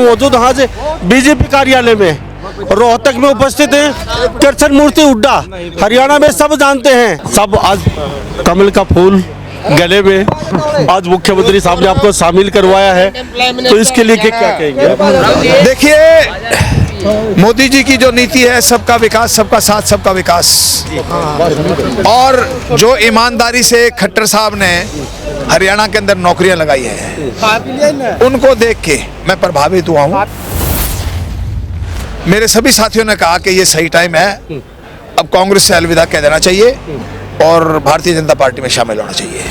मौजूद आज बीजेपी कार्यालय में रोहतक में उपस्थित हैं कृष्ण मूर्ति हुड्डा। हरियाणा में सब जानते हैं, सब आज कमल का फूल गले में आज मुख्यमंत्री साहब ने आपको शामिल करवाया है, तो इसके लिए क्या कहेंगे? देखिए, मोदी जी की जो नीति है सबका विकास, सबका साथ, सबका विकास, और जो ईमानदारी से खट्टर साहब ने हरियाणा के अंदर नौकरियां लगाई हैं, उनको देख के मैं प्रभावित हुआ हूं। मेरे सभी साथियों ने कहा कि ये सही टाइम है, अब कांग्रेस से अलविदा कह देना चाहिए और भारतीय जनता पार्टी में शामिल होना चाहिए।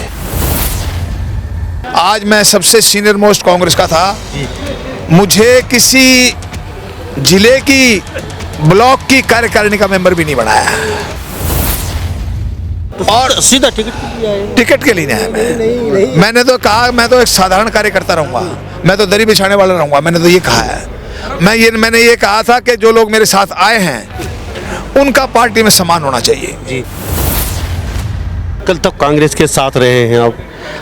आज मैं सबसे सीनियर मोस्ट कांग्रेस का था, मुझे किसी जिले की ब्लॉक की कार्यकारिणी का मेंबर भी नहीं बनाया और सीधा टिकट के लिए नहीं है। मैंने तो कहा मैं तो एक साधारण कार्यकर्ता रहूंगा, मैं तो दरी बिछाने वाला रहूंगा। मैंने तो ये कहा है, मैंने ये कहा था कि जो लोग मेरे साथ आए हैं उनका पार्टी में सम्मान होना चाहिए। जी, कल तक कांग्रेस के साथ रहे हैं आप,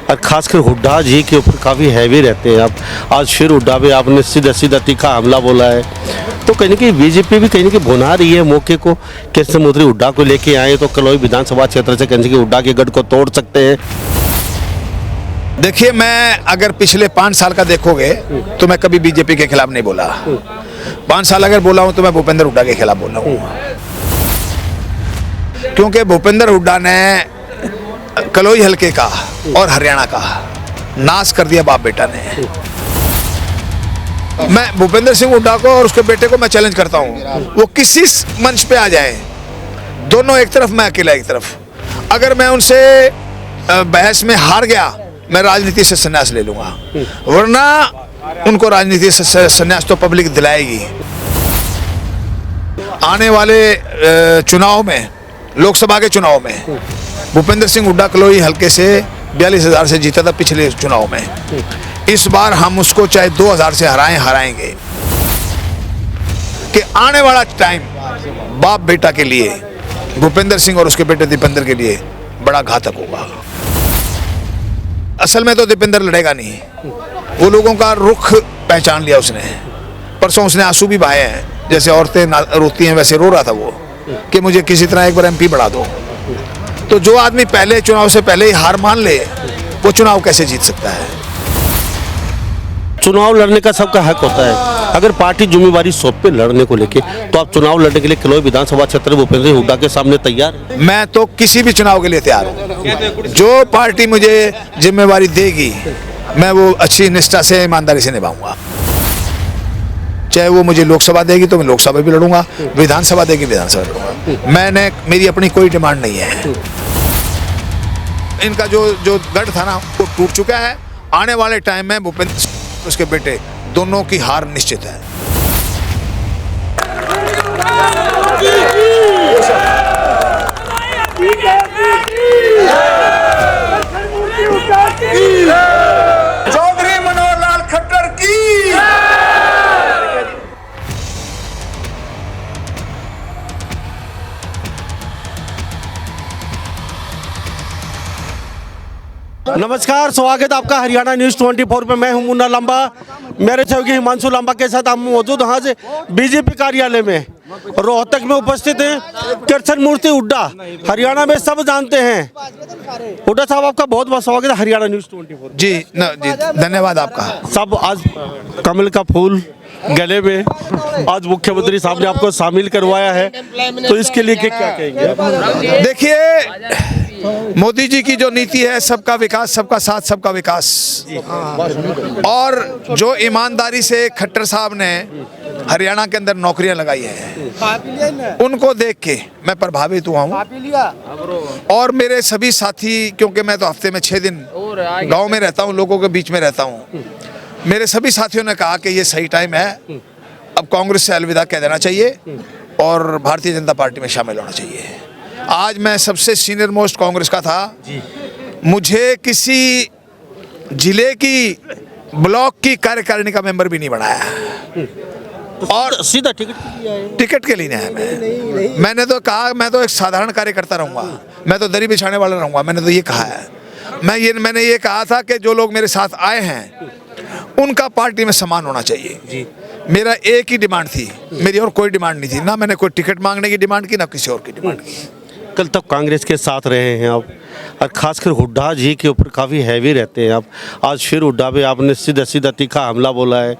और खासकर हुड्डा जी के ऊपर काफ़ी हैवी रहते हैं आप। आज फिर हुड्डा पे आपने सीधा सीधा तीखा हमला बोला है, तो कहीं ना कहीं बीजेपी भी कहीं ना कहीं भुना रही है मौके को। कृष्ण मूर्ति हुड्डा को लेके आए तो कलोई विधानसभा क्षेत्र से कहीं कि हुड्डा के गढ़ को तोड़ सकते हैं। देखिए, मैं अगर पिछले 5 साल का देखोगे तो मैं कभी बीजेपी के खिलाफ नहीं बोला। 5 साल अगर बोला हूं तो मैं भूपेंद्र हुड्डा के खिलाफ बोला हूं, क्योंकि भूपेंद्र हुड्डा ने कलोई हल्के का और हरियाणा का नाश कर दिया बाप बेटा ने। मैं भूपेंद्र सिंह हुड्डा को और उसके बेटे को मैं चैलेंज करता हूं, वो किसी मंच पे आ जाए, दोनों एक तरफ, मैं अकेला एक तरफ। अगर मैं उनसे बहस में हार गया, मैं राजनीति से संन्यास ले लूंगा, वरना उनको राजनीति से संन्यास तो पब्लिक दिलाएगी। आने वाले चुनाव में, लोकसभा के चुनाव में, भूपेंद्र सिंह हुड्डा कलोई हल्के से 42,000 से जीता था पिछले चुनाव में। इस बार हम उसको चाहे 2,000 से हराएंगे। कि आने वाला टाइम बाप बेटा के लिए, भूपेंद्र सिंह और उसके बेटे दीपेंद्र के लिए बड़ा घातक होगा। असल में तो दीपेंद्र लड़ेगा नहीं, वो लोगों का रुख पहचान लिया उसने। परसों उसने आंसू भी बहाए हैं, जैसे औरतें रोती हैं वैसे रो रहा था वो, कि मुझे किसी तरह एक बार एमपी बढ़ा दो। तो जो आदमी पहले चुनाव से पहले ही हार मान ले, वो चुनाव कैसे जीत सकता है? चुनाव लड़ने का सबका हक होता है। अगर पार्टी जिम्मेवारी सौंपे लड़ने को लेके, तो आप चुनाव लड़ने के लिए कलोई विधानसभा क्षेत्र भूपेंद्र हुड्डा के सामने तैयार? मैं तो किसी भी चुनाव के लिए तैयार हूँ। जो पार्टी मुझे जिम्मेवारी देगी, मैं वो अच्छी निष्ठा से, ईमानदारी से निभाऊंगा। चाहे वो मुझे लोकसभा देगी तो मैं लोकसभा भी लड़ूंगा, विधानसभा देगी विधानसभा लड़ूंगा। मेरी अपनी कोई डिमांड नहीं है। इनका जो गढ़ था ना, वो टूट चुका है। आने वाले टाइम में भूपेंद्र उसके बेटे दोनों की हार निश्चित है। चौधरी मनोहर लाल खट्टर की। नमस्कार, स्वागत है आपका हरियाणा न्यूज़ 24 पे। मैं हूं मुन्ना लांबा, मेरे सहयोगी हिमांशु लांबा के साथ हम मौजूद आज बीजेपी कार्यालय में रोहतक में उपस्थित हैं कृष्ण मूर्ति हुड्डा। हरियाणा में सब जानते हैं। हुड्डा साहब, आपका बहुत बहुत स्वागत है हरियाणा न्यूज़ 24। जी धन्यवाद आपका। सब आज कमल का फूल गले में आज मुख्यमंत्री साहब ने आपको शामिल करवाया है, तो इसके लिए क्या कहेंगे? देखिए, मोदी जी की जो नीति है सबका विकास, सबका साथ, सबका विकास, और जो ईमानदारी से खट्टर साहब ने हरियाणा के अंदर नौकरियां लगाई हैं, उनको देख के मैं प्रभावित हुआ हूं। और मेरे सभी साथी, क्योंकि मैं तो हफ्ते में 6 दिन गांव में रहता हूं, लोगों के बीच में रहता हूं, मेरे सभी साथियों ने कहा कि ये सही टाइम है, अब कांग्रेस से अलविदा कह देना चाहिए और भारतीय जनता पार्टी में शामिल होना चाहिए। आज मैं सबसे सीनियर मोस्ट कांग्रेस का था, मुझे किसी जिले की ब्लॉक की कार्यकारिणी का मेंबर भी नहीं बनाया और सीधा टिकट के लिए नहीं है। मैंने तो कहा मैं तो एक साधारण कार्यकर्ता रहूंगा, मैं तो दरी बिछाने वाला रहूंगा। मैंने तो ये कहा है, मैंने ये कहा था कि जो लोग मेरे साथ आए हैं उनका पार्टी में सम्मान होना चाहिए जी। मेरा एक ही डिमांड थी, मेरी और कोई डिमांड नहीं थी, ना मैंने कोई टिकट मांगने की डिमांड की, ना किसी और की डिमांड की। कल तक कांग्रेस के साथ रहे हैं आप, और खासकर हुड्डा जी के ऊपर काफ़ी हैवी रहते हैं आप। आज फिर हुड्डा पे आपने सीधा सीधा तीखा हमला बोला है,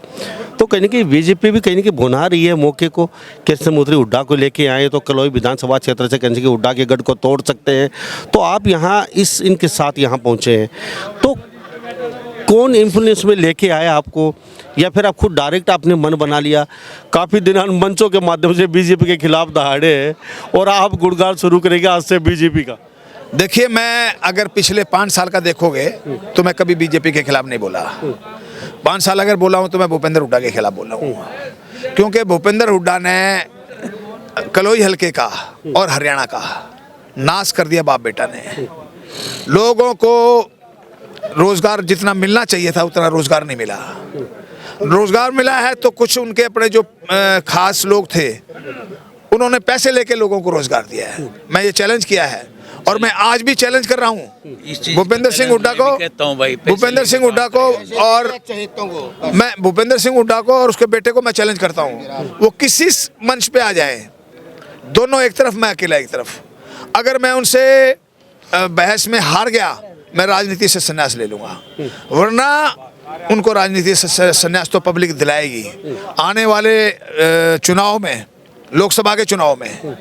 तो कहीं ना कहीं बीजेपी भी कहीं ना कहीं भुना रही है मौके को। कृष्णमूर्ति हुड्डा को लेके आए तो कलोई विधानसभा क्षेत्र से कहीं हुड्डा के गढ़ को तोड़ सकते हैं, तो आप यहाँ इनके साथ यहाँ पहुँचे हैं, तो कौन इन्फ्लुएंस में लेके आया आपको, या फिर आप खुद डायरेक्ट आपने मन बना लिया? काफ़ी दिन मंचों के माध्यम से बीजेपी के खिलाफ दहाड़े हैं और आप गुणगान शुरू करेंगे आज से बीजेपी का। देखिए, मैं अगर पिछले 5 साल का देखोगे तो मैं कभी बीजेपी के खिलाफ नहीं बोला। 5 साल अगर बोला हूँ तो मैं भूपेंद्र हुड्डा के खिलाफ बोला हूँ, क्योंकि भूपेंद्र हुड्डा ने कलोई हलके का और हरियाणा का नाश कर दिया बाप बेटा ने। लोगों को रोजगार जितना मिलना चाहिए था उतना रोजगार नहीं मिला। रोजगार मिला है तो कुछ उनके अपने जो खास लोग थे उन्होंने पैसे लेके लोगों को रोजगार दिया है। मैं ये चैलेंज किया है और मैं आज भी चैलेंज कर रहा हूँ भूपेंद्र सिंह हुड्डा को, भूपेंद्र सिंह हुड्डा को, और मैं भूपेंद्र सिंह हुड्डा को और उसके बेटे को मैं चैलेंज करता हूँ, वो किसी मंच पे आ जाए, दोनों एक तरफ, मैं अकेला एक तरफ। अगर मैं उनसे बहस में हार गया, मैं राजनीति से संन्यास ले लूँगा, वरना उनको राजनीति से संन्यास तो पब्लिक दिलाएगी। आने वाले चुनाव में, लोकसभा के चुनाव में,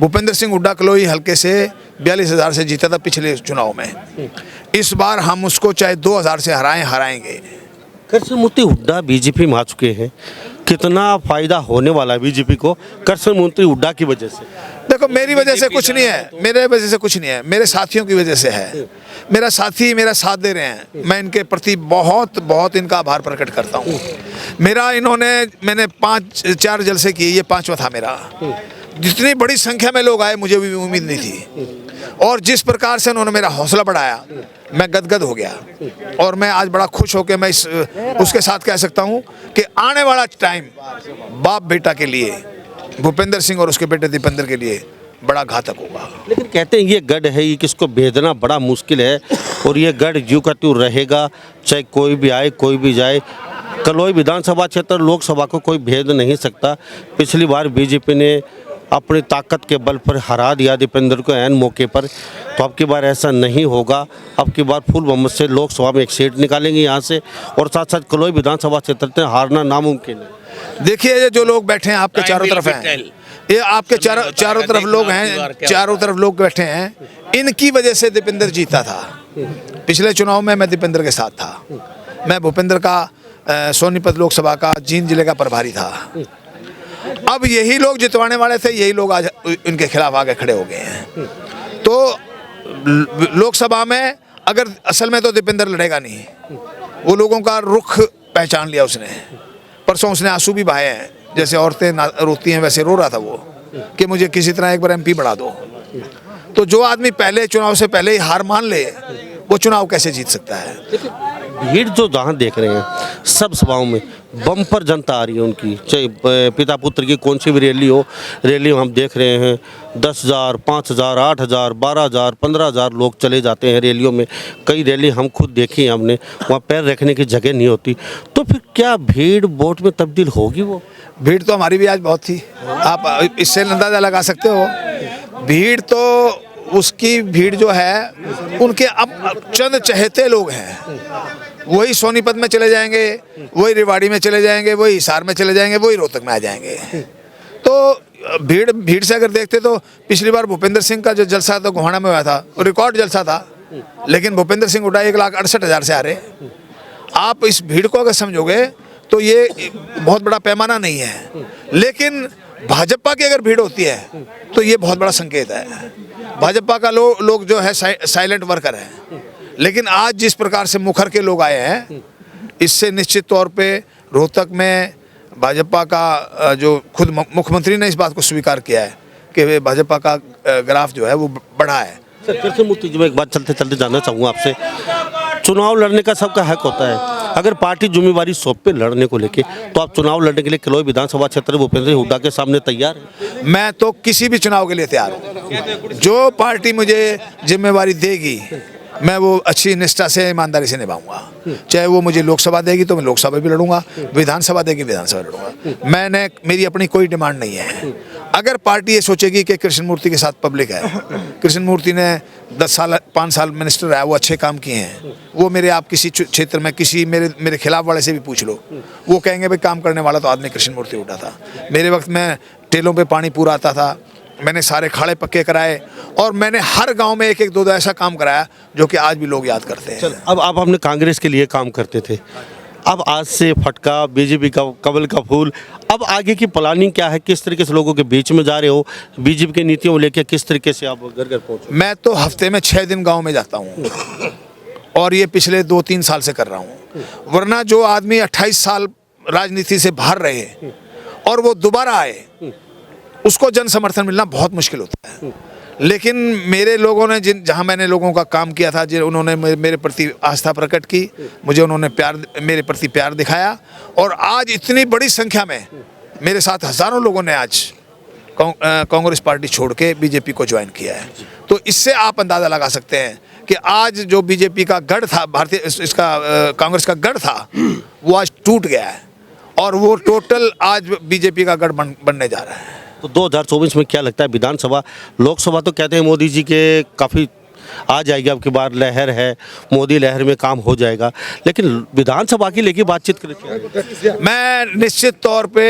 भूपेंद्र सिंह हुड्डा कलोई हल्के से 42,000 से जीता था पिछले चुनाव में। इस बार हम उसको चाहे 2,000 से हराएंगे। कृष्णमूर्ति हुड्डा बीजेपी में आ चुके हैं, कितना फायदा होने वाला है बीजेपी को कृष्णमूर्ति हुड्डा की वजह से? देखो, मेरी वजह से कुछ नहीं है, मेरे वजह से कुछ नहीं है, मेरे साथियों की वजह से है। मेरा साथी मेरा साथ दे रहे हैं, मैं इनके प्रति बहुत बहुत इनका आभार प्रकट करता हूँ। मैंने 4 जलसे किए, ये 5वां था मेरा। जितनी बड़ी संख्या में लोग आए मुझे भी उम्मीद नहीं थी, और जिस प्रकार से उन्होंने मेरा हौसला बढ़ाया मैं गदगद हो गया। और मैं आज बड़ा खुश होकर मैं उसके साथ कह सकता हूँ कि आने वाला टाइम बाप बेटा के लिए, भूपेंद्र सिंह और उसके बेटे दीपेंद्र के लिए बड़ा घातक होगा। लेकिन कहते हैं ये गढ़ है, ये किसको भेदना बड़ा मुश्किल है, और ये गढ़ यूँ का त्यों रहेगा, चाहे कोई भी आए कोई भी जाए। कलोई विधानसभा क्षेत्र लोकसभा को कोई भेद नहीं सकता। पिछली बार बीजेपी ने अपनी ताकत के बल पर हरा दिया दीपेंद्र को ऐन मौके पर, तो अब की बार ऐसा नहीं होगा। अब की बार फुल बहुमत से लोकसभा में एक सीट निकालेंगे यहाँ से, और साथ साथ कलोई विधानसभा क्षेत्र में हारना नामुमकिन है। देखिए, ये जो लोग बैठे हैं आपके चारों तरफ हैं, ये आपके चारों तरफ लोग हैं, चारों तरफ लोग बैठे हैं, इनकी वजह से दीपेंद्र जीता था। पिछले चुनाव में मैं दीपेंद्र के साथ था। मैं भूपेंद्र का सोनीपत लोकसभा का जींद जिले का प्रभारी था। अब यही लोग जितवाने वाले थे, यही लोग आज इनके खिलाफ आगे खड़े हो गए हैं। तो लोकसभा में अगर असल में तो दीपेंद्र लड़ेगा नहीं, वो लोगों का रुख पहचान लिया उसने। परसों उसने आंसू भी बहाए हैं, जैसे औरतें रोती हैं वैसे रो रहा था वो, कि मुझे किसी तरह एक बार MP बढ़ा दो। तो जो आदमी पहले चुनाव से पहले ही हार मान ले, वो चुनाव कैसे जीत सकता है? भीड़ जो जहाँ देख रहे हैं सब सभाओं में बम्पर जनता आ रही है उनकी, चाहे पिता पुत्र की कौन सी भी रैली हो, रैली हम देख रहे हैं 10,000, 5,000, 8,000, 12,000, 15,000 लोग चले जाते हैं रैलियों में। कई रैली हम खुद देखी हैं हमने, वहाँ पैर रखने की जगह नहीं होती। तो फिर क्या भीड़ वोट में तब्दील होगी? वो भीड़ तो हमारी भी आज बहुत थी, आप इससे अंदाजा लगा सकते हो। भीड़ तो उसकी भीड़ जो है, उनके अब चंद चहेते लोग हैं, वही सोनीपत में चले जाएंगे, वही रेवाड़ी में चले जाएंगे, वही हिसार में चले जाएंगे, वही रोहतक में आ जाएंगे। तो भीड़ से अगर देखते तो पिछली बार भूपेंद्र सिंह का जो जलसा था गोहाना में हुआ था, वो रिकॉर्ड जलसा था, लेकिन भूपेंद्र सिंह हुड्डा 1,68,000 से आ रहे। आप इस भीड़ को अगर समझोगे तो ये बहुत बड़ा पैमाना नहीं है, लेकिन भाजपा की अगर भीड़ होती है तो ये बहुत बड़ा संकेत है। भाजपा का लोग जो है साइलेंट वर्कर है, लेकिन आज जिस प्रकार से मुखर के लोग आए हैं, इससे निश्चित तौर पे रोहतक में भाजपा का जो खुद मुख्यमंत्री ने इस बात को स्वीकार किया है कि भाजपा का ग्राफ जो है वो बढ़ा है। सर, कृष्णमूर्ति जी, मैं एक बात चलते चलते जानना चाहूँगा आपसे। चुनाव लड़ने का सबका हक होता है, अगर पार्टी जिम्मेवारी सौंपे लड़ने को लेके, तो आप चुनाव लड़ने के लिए कलोई विधानसभा क्षेत्र भूपेंद्र हुड्डा के सामने तैयार हैं? मैं तो किसी भी चुनाव के लिए तैयार हूँ। जो पार्टी मुझे जिम्मेवारी देगी मैं वो अच्छी निष्ठा से ईमानदारी से निभाऊंगा। चाहे वो मुझे लोकसभा देगी तो मैं लोकसभा भी लड़ूंगा, विधानसभा देगी विधानसभा लड़ूंगा। मेरी अपनी कोई डिमांड नहीं है। अगर पार्टी ये सोचेगी कि कृष्ण मूर्ति के साथ पब्लिक है, कृष्ण मूर्ति ने 10 साल 5 साल मिनिस्टर रहा, वो अच्छे काम किए हैं, वो मेरे आप किसी क्षेत्र में किसी मेरे खिलाफ वाले से भी पूछ लो, वो कहेंगे भाई काम करने वाला तो आदमी कृष्ण मूर्ति उठा था। मेरे वक्त में टेलों पे पानी पूरा आता था, मैंने सारे खाड़े पक्के कराए और मैंने हर गांव में एक एक दो ऐसा काम कराया जो कि आज भी लोग याद करते हैं। अब आप अपने कांग्रेस के लिए काम करते थे, अब आज से फटका बीजेपी का कमल का फूल, अब आगे की प्लानिंग क्या है? किस तरीके से लोगों के बीच में जा रहे हो? बीजेपी की नीतियों को लेकर किस तरीके से आप घर घर पहुँचे? मैं तो हफ्ते में 6 दिन गाँव में जाता हूँ और ये पिछले 2-3 साल से कर रहा हूँ। वरना जो आदमी 28 साल राजनीति से बाहर रहे और वो दोबारा आए, उसको जन समर्थन मिलना बहुत मुश्किल होता है। लेकिन मेरे लोगों ने जहाँ मैंने लोगों का काम किया था, उन्होंने मेरे प्रति आस्था प्रकट की, मुझे उन्होंने मेरे प्रति प्यार दिखाया और आज इतनी बड़ी संख्या में मेरे साथ हज़ारों लोगों ने आज कांग्रेस पार्टी छोड़ के बीजेपी को ज्वाइन किया है। तो इससे आप अंदाज़ा लगा सकते हैं कि आज जो बीजेपी का गढ़ था, कांग्रेस का गढ़ था, वो आज टूट गया है और वो टोटल आज बीजेपी का गढ़ बनने जा रहा है। तो 2024 में क्या लगता है? विधानसभा, लोकसभा तो कहते हैं मोदी जी के काफ़ी आ जाएगी, अब की बार लहर है, मोदी लहर में काम हो जाएगा, लेकिन विधानसभा की लेके बातचीत करें। मैं निश्चित तौर पे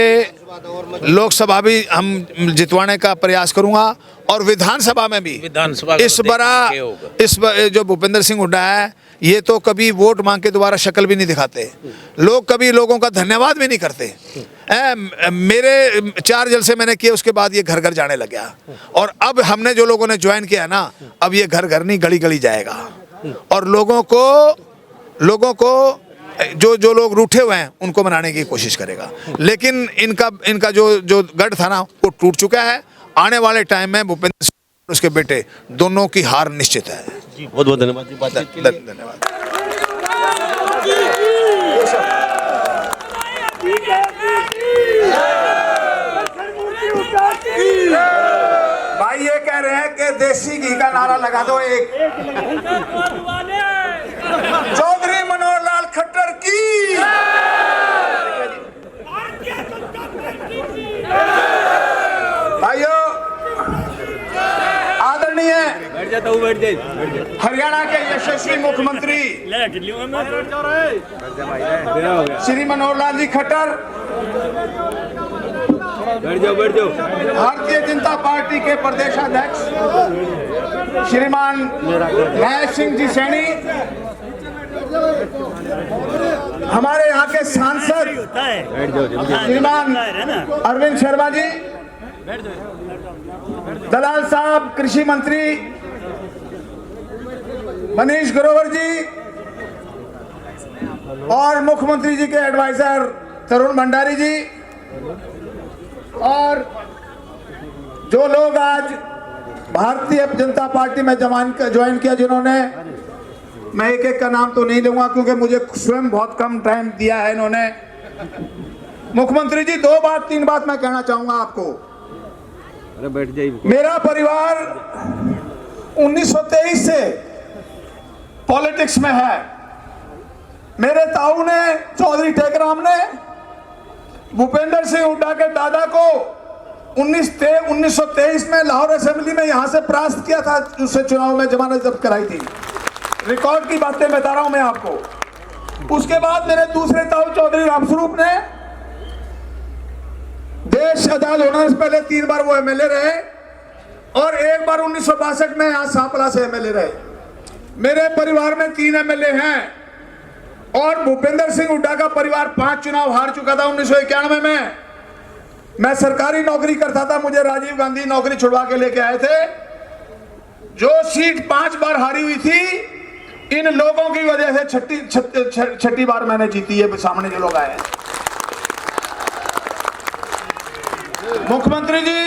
लोकसभा भी हम जितवाने का प्रयास करूंगा और विधानसभा में भी। इस जो भूपेंद्र सिंह हुड्डा है, ये तो कभी वोट मांग के दोबारा शक्ल भी नहीं दिखाते, लोग कभी लोगों का धन्यवाद भी नहीं करते। मेरे 4 जलसे मैंने किए, उसके बाद ये घर घर जाने लग गया और अब हमने जो लोगों ने ज्वाइन किया ना, अब ये घर घर नहीं गली गली जाएगा और लोगों को जो लोग रूठे हुए हैं उनको मनाने की कोशिश करेगा। लेकिन इनका जो गढ़ था ना, वो टूट चुका है। आने वाले टाइम में भूपेंद्र सिंह और उसके बेटे दोनों की हार निश्चित है। जी बहुत बहुत धन्यवाद जी, बातचीत के लिए। धन्यवाद। भाई ये कह रहे हैं कि देसी घी का नारा लगा दो एक। चौधरी मनोहर लाल खट्टर की, भाइयों आदरणीय हरियाणा के यशस्वी मुख्यमंत्री श्री मनोहर लाल जी खट्टर, भारतीय जनता पार्टी के प्रदेशाध्यक्ष श्रीमान महेश सिंह जी सैनी, हमारे यहाँ के सांसद श्रीमान अरविंद शर्मा जी, दलाल साहब कृषि मंत्री मनीष ग्रोवर जी और मुख्यमंत्री जी के एडवाइजर तरुण भंडारी जी और जो लोग आज भारतीय जनता पार्टी में ज्वाइन किया, जिन्होंने, मैं एक एक का नाम तो नहीं लूंगा क्योंकि मुझे स्वयं बहुत कम टाइम दिया है इन्होंने। मुख्यमंत्री जी 2 बात 3 बात मैं कहना चाहूंगा आपको। अरे बैठ जाइए। मेरा परिवार 1923 से पॉलिटिक्स में है। मेरे ताऊ ने, चौधरी टेकराम ने, भूपेंद्र सिंह हुड्डा के दादा को 1923 में लाहौर असेंबली में यहां से परास्त किया था, उससे चुनाव में जमानत जब्त कराई थी। रिकॉर्ड की बातें बता रहा हूं मैं आपको। उसके बाद मेरे दूसरे ताऊ चौधरी रामस्वरूप ने, देश आजाद होने से पहले 3 बार वो एमएलए रहे और एक बार 1962 में यहां सांपला से एमएलए रहे। मेरे परिवार में 3 एमएलए हैं और भूपेंद्र सिंह हुड्डा का परिवार 5 चुनाव हार चुका था 1991 में। मैं सरकारी नौकरी करता था, मुझे राजीव गांधी नौकरी छुड़वा के लेके आए थे। जो सीट 5 बार हारी हुई थी, इन लोगों की वजह से छठी बार मैंने जीती है। सामने जो लोग आए हैं, मुख्यमंत्री जी,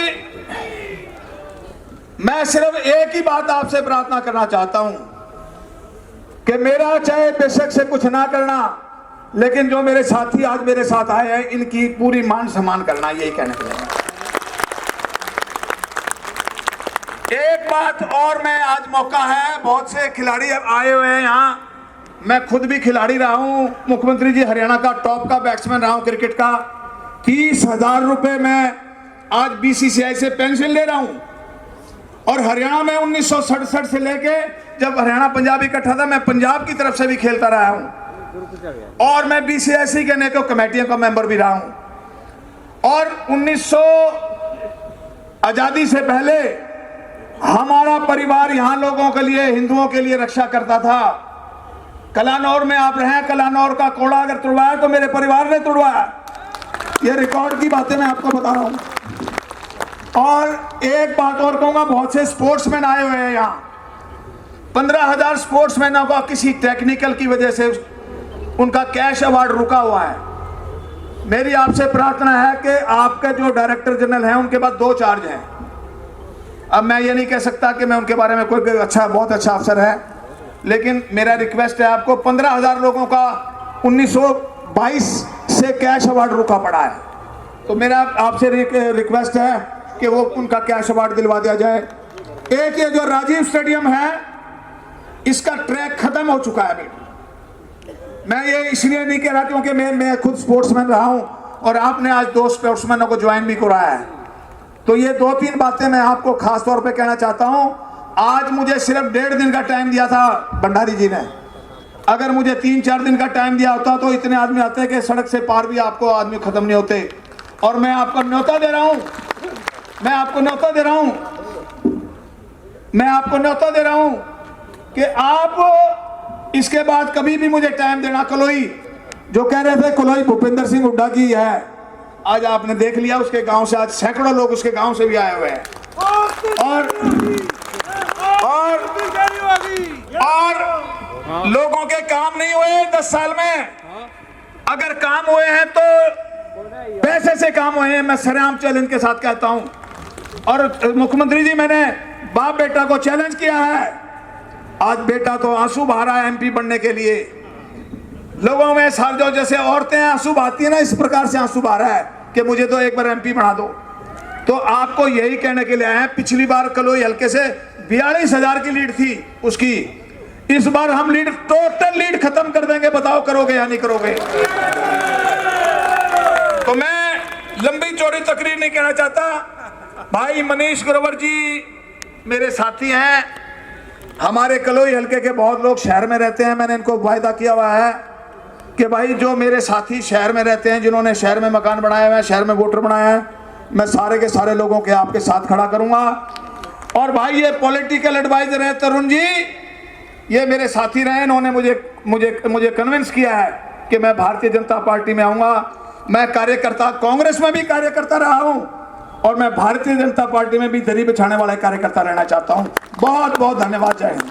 मैं सिर्फ एक ही बात आपसे प्रार्थना करना चाहता हूं कि मेरा चाहे बेशक से कुछ ना करना, लेकिन जो मेरे साथी आज मेरे साथ आए हैं, इनकी पूरी मान सम्मान करना, यही कहने के लिए। एक बात और, मैं आज मौका है, बहुत से खिलाड़ी आए हुए हैं यहाँ, मैं खुद भी खिलाड़ी रहा हूँ, मुख्यमंत्री जी हरियाणा का टॉप का बैट्समैन रहा हूँ क्रिकेट का। 30,000 रुपए मैं आज बीसीसीआई से पेंशन ले रहा हूँ। और हरियाणा में 1967 से लेके जब हरियाणा पंजाब इकट्ठा था, मैं पंजाब की तरफ से भी खेलता रहा हूँ और मैं बीसीएससी के नेको कमेटियों का मेंबर भी रहा हूँ। और 1900 आजादी से पहले हमारा परिवार यहाँ लोगों के लिए, हिंदुओं के लिए रक्षा करता था। कलानौर में आप रहे, कलानौर का कोड़ा अगर तोड़वाया तो मेरे परिवार ने तोड़वाया। ये रिकॉर्ड की बातें मैं आपको बता रहा हूं। और एक बात और कहूंगा, बहुत से स्पोर्ट्समैन आए हुए हैं यहाँ। 15,000 स्पोर्ट्समैनों का किसी टेक्निकल की वजह से उनका कैश अवार्ड रुका हुआ है। मेरी आपसे प्रार्थना है कि आपके जो डायरेक्टर जनरल हैं उनके पास 2 चार्ज हैं। अब मैं ये नहीं कह सकता कि मैं उनके बारे में कोई अच्छा, बहुत अच्छा अफसर है, लेकिन मेरा रिक्वेस्ट है आपको, 15,000 लोगों का 1922 से कैश अवार्ड रुका पड़ा है, तो मेरा आपसे रिक्वेस्ट है कि वो उनका कैश अवार्ड दिलवा दिया जाए। एक ये जो राजीव स्टेडियम है, इसका ट्रैक खत्म हो चुका है अभी। मैं ये इसलिए नहीं कह रहा क्योंकि मैं खुद स्पोर्ट्समैन रहा हूं और आपने आज 2 स्पोर्ट्समैनों को ज्वाइन भी कराया है। तो ये 2-3 बातें मैं आपको खास तौर पे कहना चाहता हूं। आज मुझे सिर्फ 1.5 दिन का टाइम दिया था भंडारी जी ने। अगर मुझे 3-4 दिन का टाइम दिया होता तो इतने आदमी आते कि सड़क से पार भी आपको आदमी खत्म नहीं होते। और मैं आपको न्योता दे रहा हूं, मैं आपको न्योता दे रहा हूं, मैं आपको न्योता दे रहा हूं कि आप इसके बाद कभी भी मुझे टाइम देना। कलोई जो कह रहे थे कलोई भूपेंद्र सिंह हुड्डा की है, आज आपने देख लिया, उसके गांव से आज सैकड़ों लोग उसके गांव से भी आए हुए हैं। और लोगों के काम नहीं हुए 10 साल में। अगर काम हुए हैं तो पैसे से काम हुए हैं, मैं सरेआम चैलेंज के साथ कहता हूं। और मुख्यमंत्री जी, मैंने बाप बेटा को चैलेंज किया है। आज बेटा तो आंसू बहा रहा है एमपी बनने के लिए। लोगों में साल जो जैसे औरतें आंसू बहाती है ना, इस प्रकार से आंसू बहा रहा है कि मुझे तो एक बार एमपी बना दो। तो आपको यही कहने के लिए आए हैं, पिछली बार कलोई हल्के से 42,000 की लीड थी उसकी, इस बार हम लीड, टोटल लीड खत्म कर देंगे। बताओ करोगे या नहीं करोगे? तो मैं लंबी चौड़ी तकरीर नहीं कहना चाहता। भाई मनीष ग्रोवर जी मेरे साथी हैं, हमारे कलोई हल्के के बहुत लोग शहर में रहते हैं। मैंने इनको वायदा किया हुआ है कि भाई जो मेरे साथी शहर में रहते हैं, जिन्होंने शहर में मकान बनाया हुआ है, शहर में वोटर बनाया है, मैं सारे के सारे लोगों के आपके साथ खड़ा करूंगा। और भाई ये पॉलिटिकल एडवाइजर है तरुण जी, ये मेरे साथी रहे, इन्होंने मुझे कन्विंस किया है कि मैं भारतीय जनता पार्टी में आऊंगा। मैं कार्यकर्ता, कांग्रेस में भी कार्यकर्ता रहा हूं और मैं भारतीय जनता पार्टी में भी दरी बिछाने वाला कार्यकर्ता रहना चाहता हूं। बहुत बहुत धन्यवाद। जय हिंद।